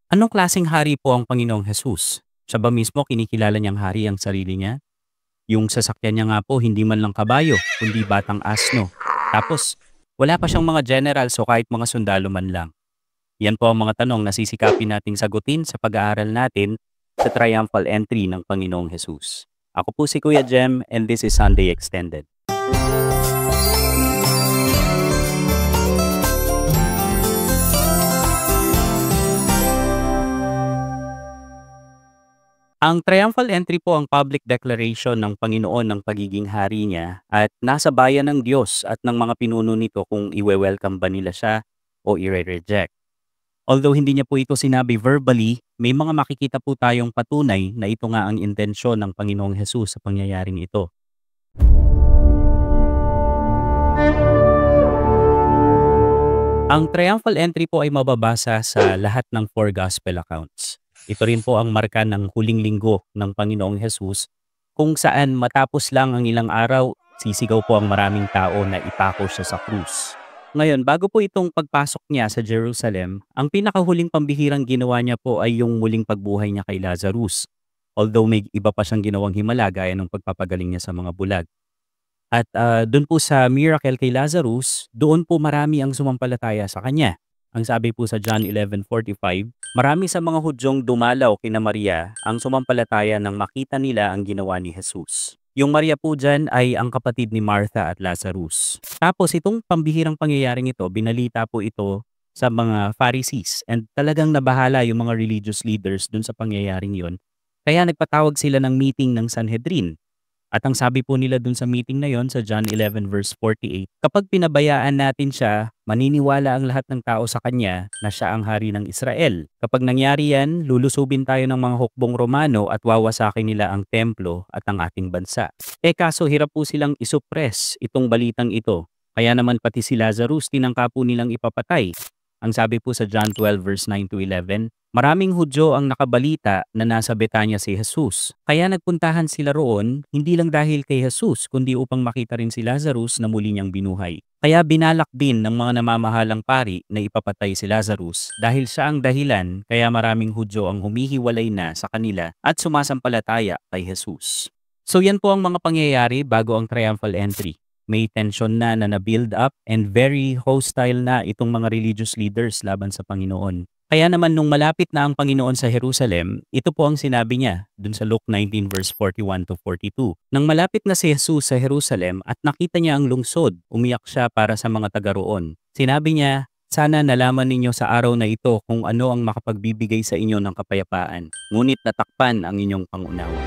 Anong klaseng hari po ang Panginoong Hesus? Siya ba mismo kinikilala niyang hari ang sarili niya? Yung sasakyan niya nga po hindi man lang kabayo, kundi batang asno. Tapos, wala pa siyang mga generals o kahit mga sundalo man lang. Yan po ang mga tanong na sisikapin nating sagutin sa pag-aaral natin sa triumphal entry ng Panginoong Hesus. Ako po si Kuya Jem and this is Sunday Extended. Ang triumphal entry po ang public declaration ng Panginoon ng pagiging hari niya at nasa bayan ng Diyos at ng mga pinuno nito kung iwe-welcome ba nila siya o i-reject. Although hindi niya po ito sinabi verbally, may mga makikita po tayong patunay na ito nga ang intensyon ng Panginoong Hesus sa pangyayaring ito. Ang triumphal entry po ay mababasa sa lahat ng 4 gospel accounts. Ito rin po ang marka ng huling linggo ng Panginoong Hesus kung saan matapos lang ang ilang araw, sisigaw po ang maraming tao na ipako siya sa krus. Ngayon, bago po itong pagpasok niya sa Jerusalem, ang pinakahuling pambihirang ginawa niya po ay yung muling pagbuhay niya kay Lazarus. Although may iba pa siyang ginawang himala gaya ng pagpapagaling niya sa mga bulag. At doon po sa miracle kay Lazarus, doon po marami ang sumampalataya sa kanya. Ang sabi po sa John 11:45, marami sa mga Hudyong dumalaw kina Maria ang sumampalataya nang makita nila ang ginawa ni Jesus. Yung Maria po dyan ay ang kapatid ni Martha at Lazarus. Tapos itong pambihirang pangyayaring ito, binalita po ito sa mga Pharisees and talagang nabahala yung mga religious leaders dun sa pangyayaring yon. Kaya nagpatawag sila ng meeting ng Sanhedrin. At ang sabi po nila dun sa meeting na yon sa John 11 verse 48, kapag pinabayaan natin siya, maniniwala ang lahat ng tao sa kanya na siya ang hari ng Israel. Kapag nangyari yan, lulusubin tayo ng mga hukbong Romano at wawasakin nila ang templo at ang ating bansa. Kaso hirap po silang isuppress itong balitang ito. Kaya naman pati si Lazarus tinangka po nilang ipapatay. Ang sabi po sa John 12 verse 9 to 11, maraming Hudyo ang nakabalita na nasa Betanya si Jesus. Kaya nagpuntahan sila roon, hindi lang dahil kay Jesus, kundi upang makita rin si Lazarus na muli niyang binuhay. Kaya binalak din ng mga namamahalang pari na ipapatay si Lazarus dahil siya ang dahilan kaya maraming Hudyo ang humihiwalay na sa kanila at sumasampalataya kay Jesus. So yan po ang mga pangyayari bago ang triumphal entry. May tension na na-build up and very hostile na itong mga religious leaders laban sa Panginoon. Kaya naman nung malapit na ang Panginoon sa Jerusalem, ito po ang sinabi niya dun sa Luke 19 verse 41 to 42. Nang malapit na si Jesus sa Jerusalem at nakita niya ang lungsod, umiyak siya para sa mga taga roon. Sinabi niya, sana nalaman ninyo sa araw na ito kung ano ang makapagbibigay sa inyo ng kapayapaan, ngunit natakpan ang inyong pangunawa.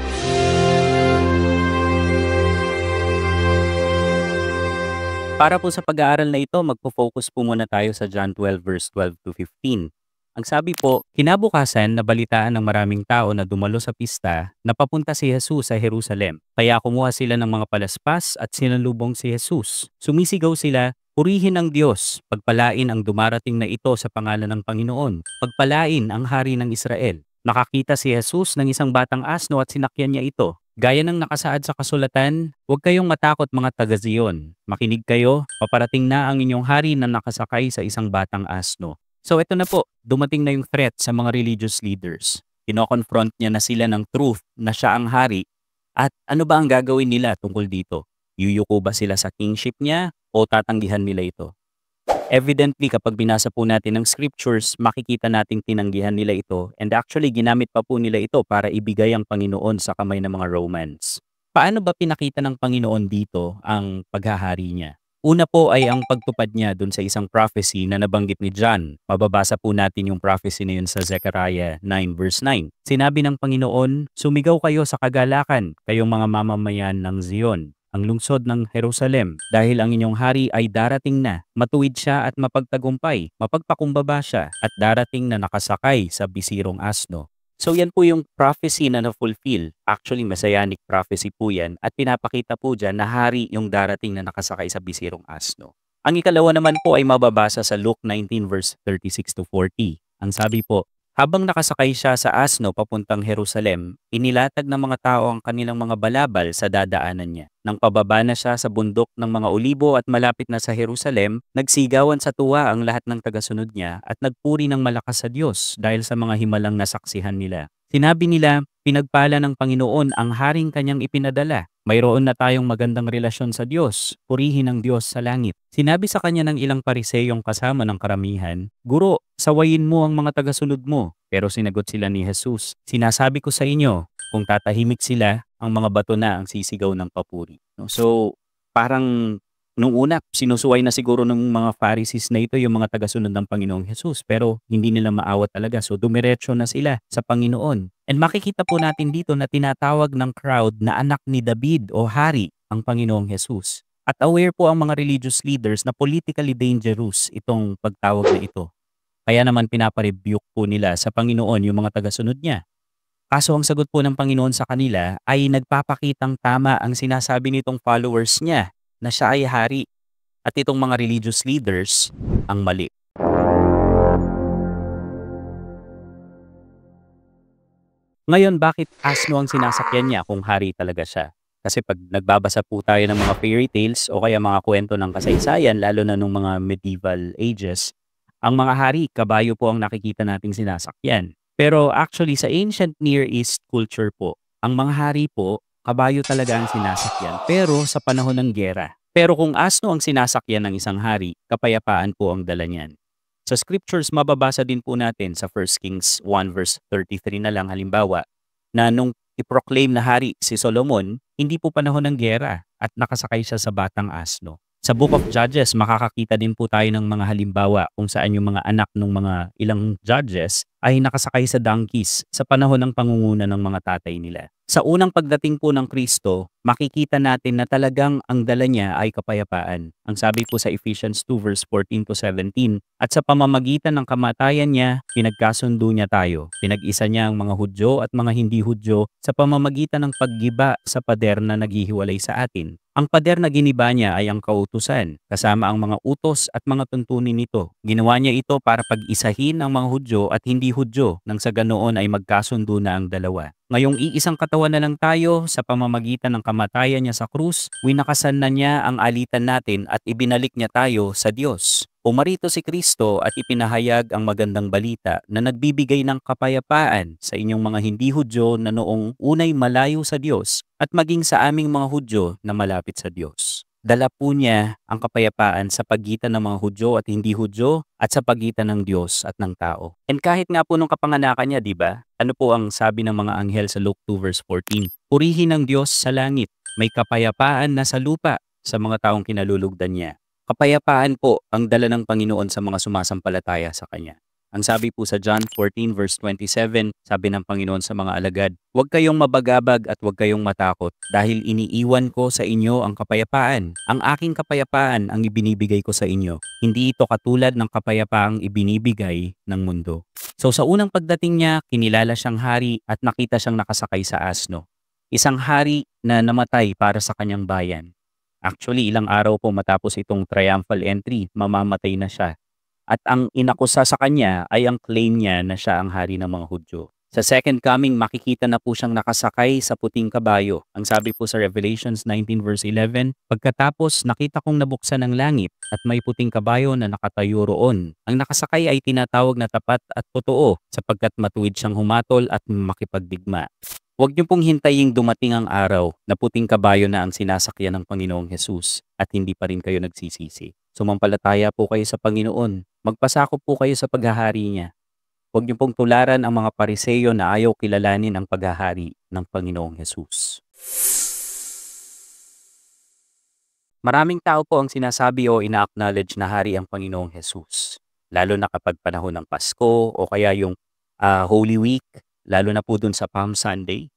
Para po sa pag-aaral na ito, magpo-focus po muna tayo sa John 12 verse 12 to 15. Ang sabi po, kinabukasan nabalitaan ng maraming tao na dumalo sa pista na papunta si Jesus sa Jerusalem. Kaya kumuha sila ng mga palaspas at sinalubong si Jesus. Sumisigaw sila, purihin ang Diyos, pagpalain ang dumarating na ito sa pangalan ng Panginoon, pagpalain ang hari ng Israel. Nakakita si Jesus ng isang batang asno at sinakyan niya ito. Gaya ng nakasaad sa kasulatan, huwag kayong matakot mga taga-Zion. Makinig kayo, paparating na ang inyong hari na nakasakay sa isang batang asno. So ito na po, dumating na yung threat sa mga religious leaders. Kino-confront niya na sila ng truth na siya ang hari. At ano ba ang gagawin nila tungkol dito? Yuyuko ba sila sa kingship niya o tatanggihan nila ito? Evidently, kapag binasa po natin ng scriptures, makikita nating tinanggihan nila ito and actually ginamit pa po nila ito para ibigay ang Panginoon sa kamay ng mga Romans. Paano ba pinakita ng Panginoon dito ang paghahari niya? Una po ay ang pagtupad niya dun sa isang prophecy na nabanggit ni John. Mababasa po natin yung prophecy na yun sa Zechariah 9 verse 9. Sinabi ng Panginoon, sumigaw kayo sa kagalakan, kayong mga mamamayan ng Zion, ang lungsod ng Jerusalem, dahil ang inyong hari ay darating na, matuwid siya at mapagtagumpay, mapagpakumbaba siya, at darating na nakasakay sa bisirong asno. So yan po yung prophecy na na-fulfill. Actually, messianic prophecy po yan at pinapakita po dyan na hari yung darating na nakasakay sa bisirong asno. Ang ikalawa naman po ay mababasa sa Luke 19 verse 36 to 40. Ang sabi po, Habang nakasakay siya sa asno papuntang Jerusalem, inilatag ng mga tao ang kanilang mga balabal sa dadaanan niya. Nang pababa na siya sa bundok ng mga olibo at malapit na sa Jerusalem, nagsigawan sa tuwa ang lahat ng tagasunod niya at nagpuri ng malakas sa Diyos dahil sa mga himalang nasaksihan nila. Sinabi nila, pinagpala ng Panginoon ang haring kanyang ipinadala. Mayroon na tayong magandang relasyon sa Diyos, purihin ang Diyos sa langit. Sinabi sa kanya ng ilang pariseyong kasama ng karamihan, Guro, sawayin mo ang mga tagasunod mo. Pero sinagot sila ni Jesus, sinasabi ko sa inyo, kung tatahimik sila, ang mga bato na ang sisigaw ng papuri. No? So, parang nung una, sinusuway na siguro ng mga Pharisees na ito yung mga tagasunod ng Panginoong Jesus, pero hindi nila maawa talaga. So, dumiretso na sila sa Panginoon. And makikita po natin dito na tinatawag ng crowd na anak ni David o hari ang Panginoong Jesus. At aware po ang mga religious leaders na politically dangerous itong pagtawag na ito. Kaya naman pinaparebuke po nila sa Panginoon yung mga tagasunod niya. Kaso ang sagot po ng Panginoon sa kanila ay nagpapakitang tama ang sinasabi nitong followers niya na siya ay hari at itong mga religious leaders ang mali. Ngayon, bakit asno ang sinasakyan niya kung hari talaga siya? Kasi pag nagbabasa po tayo ng mga fairy tales o kaya mga kwento ng kasaysayan, lalo na nung mga medieval ages, ang mga hari, kabayo po ang nakikita nating sinasakyan. Pero actually, sa ancient Near East culture po, ang mga hari po, kabayo talaga ang sinasakyan, pero sa panahon ng giyera. Pero kung asno ang sinasakyan ng isang hari, kapayapaan po ang dala niyan. Sa scriptures, mababasa din po natin sa 1 Kings 1 verse 33 na lang halimbawa, na nung i-proclaim na hari si Solomon, hindi po panahon ng giyera at nakasakay siya sa batang asno. Sa Book of Judges, makakakita din po tayo ng mga halimbawa kung saan yung mga anak ng mga ilang judges ay nakasakay sa donkeys sa panahon ng pangunguna ng mga tatay nila. Sa unang pagdating po ng Kristo, makikita natin na talagang ang dala niya ay kapayapaan. Ang sabi po sa Ephesians 2 verse 14 to 17, at sa pamamagitan ng kamatayan niya, pinagkasundo niya tayo. Pinag-isa niya ang mga Hudyo at mga hindi Hudyo sa pamamagitan ng paggiba sa pader na naghihiwalay sa atin. Ang pader na giniba niya ay ang kautusan, kasama ang mga utos at mga tuntunin nito. Ginawa niya ito para pag-isahin ang mga Hudyo at hindi Hudyo, nang sa ganoon ay magkasundo na ang dalawa. Ngayong iisang katawan na lang tayo sa pamamagitan ng kamatayan niya sa krus, winakasan na niya ang alitan natin at ibinalik niya tayo sa Diyos. Pumarito si Kristo at ipinahayag ang magandang balita na nagbibigay ng kapayapaan sa inyong mga hindi Hudyo na noong unay malayo sa Diyos at maging sa aming mga Hudyo na malapit sa Diyos. Dala po niya ang kapayapaan sa pagitan ng mga Hudyo at hindi Hudyo at sa pagitan ng Diyos at ng tao. And kahit nga po nung kapanganakan niya, di ba? Ano po ang sabi ng mga anghel sa Luke 2 verse 14? Purihin ang Diyos sa langit, may kapayapaan na sa lupa sa mga taong kinalulugdan niya. Kapayapaan po ang dala ng Panginoon sa mga sumasampalataya sa Kanya. Ang sabi po sa John 14 verse 27, sabi ng Panginoon sa mga alagad, huwag kayong mabagabag at huwag kayong matakot dahil iniiwan ko sa inyo ang kapayapaan. Ang aking kapayapaan ang ibinibigay ko sa inyo. Hindi ito katulad ng kapayapaang ibinibigay ng mundo. So sa unang pagdating niya, kinilala siyang hari at nakita siyang nakasakay sa asno. Isang hari na namatay para sa kanyang bayan. Actually, ilang araw po matapos itong triumphal entry, mamamatay na siya. At ang inakusa sa kanya ay ang claim niya na siya ang hari ng mga Hudyo. Sa second coming, makikita na po siyang nakasakay sa puting kabayo. Ang sabi po sa Revelations 19 verse 11, pagkatapos nakita kong nabuksan ang langit at may puting kabayo na nakatayo roon. Ang nakasakay ay tinatawag na tapat at totoo sapagkat matuwid siyang humatol at makipagdigma. Huwag niyo pong hintaying dumating ang araw na puting kabayo na ang sinasakyan ng Panginoong Hesus at hindi pa rin kayo nagsisisi. Sumampalataya po kayo sa Panginoon. Magpasakop po kayo sa paghahari niya. Huwag niyo pong tularan ang mga pariseyo na ayaw kilalanin ang paghahari ng Panginoong Hesus. Maraming tao po ang sinasabi o ina-acknowledge na hari ang Panginoong Hesus. Lalo na kapag panahon ng Pasko o kaya yung Holy Week, lalo na po dun sa Palm Sunday,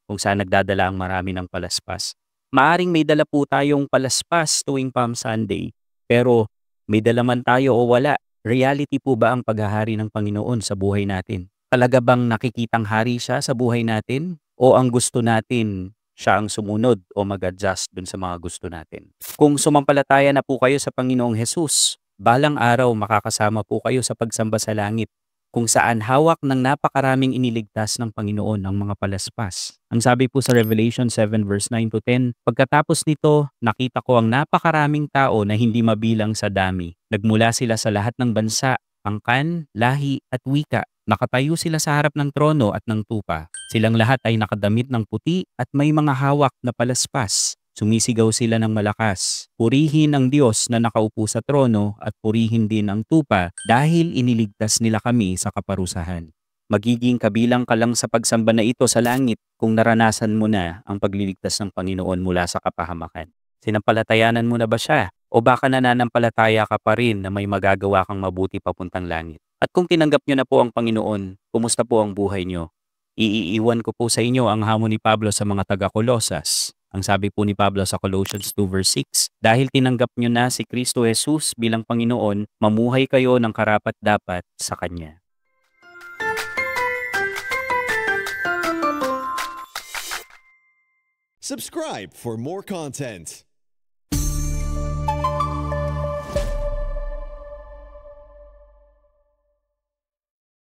kung saan nagdadala ang marami ng palaspas. Maaring may dala po tayong palaspas tuwing Palm Sunday, pero may dala man tayo o wala, reality po ba ang paghahari ng Panginoon sa buhay natin? Talaga bang nakikitang hari siya sa buhay natin? O ang gusto natin, siya ang sumunod o mag-adjust dun sa mga gusto natin? Kung sumampalataya na po kayo sa Panginoong Hesus, balang araw makakasama po kayo sa pagsamba sa langit. kung saan hawak ng napakaraming iniligtas ng Panginoon ang mga palaspas. Ang sabi po sa Revelation 7 verse 9 to 10, pagkatapos nito, nakita ko ang napakaraming tao na hindi mabilang sa dami. Nagmula sila sa lahat ng bansa, pangkan, lahi at wika. Nakatayo sila sa harap ng trono at ng tupa. Silang lahat ay nakadamit ng puti at may mga hawak na palaspas. Sumisigaw sila ng malakas. Purihin ang Diyos na nakaupo sa trono at purihin din ang tupa dahil iniligtas nila kami sa kaparusahan. Magiging kabilang ka lang sa pagsamba na ito sa langit kung naranasan mo na ang pagliligtas ng Panginoon mula sa kapahamakan. Sinampalatayanan mo na ba siya? O baka nananampalataya ka pa rin na may magagawa kang mabuti papuntang langit? At kung tinanggap nyo na po ang Panginoon, kumusta po ang buhay nyo? Iiwan ko po sa inyo ang hamon ni Pablo sa mga taga-Kolosas. Ang sabi po ni Pablo sa Colossians 2 verse 6, dahil tinanggap nyo na si Kristo Jesus bilang Panginoon, mamuhay kayo ng karapat-dapat sa Kanya. Subscribe for more content.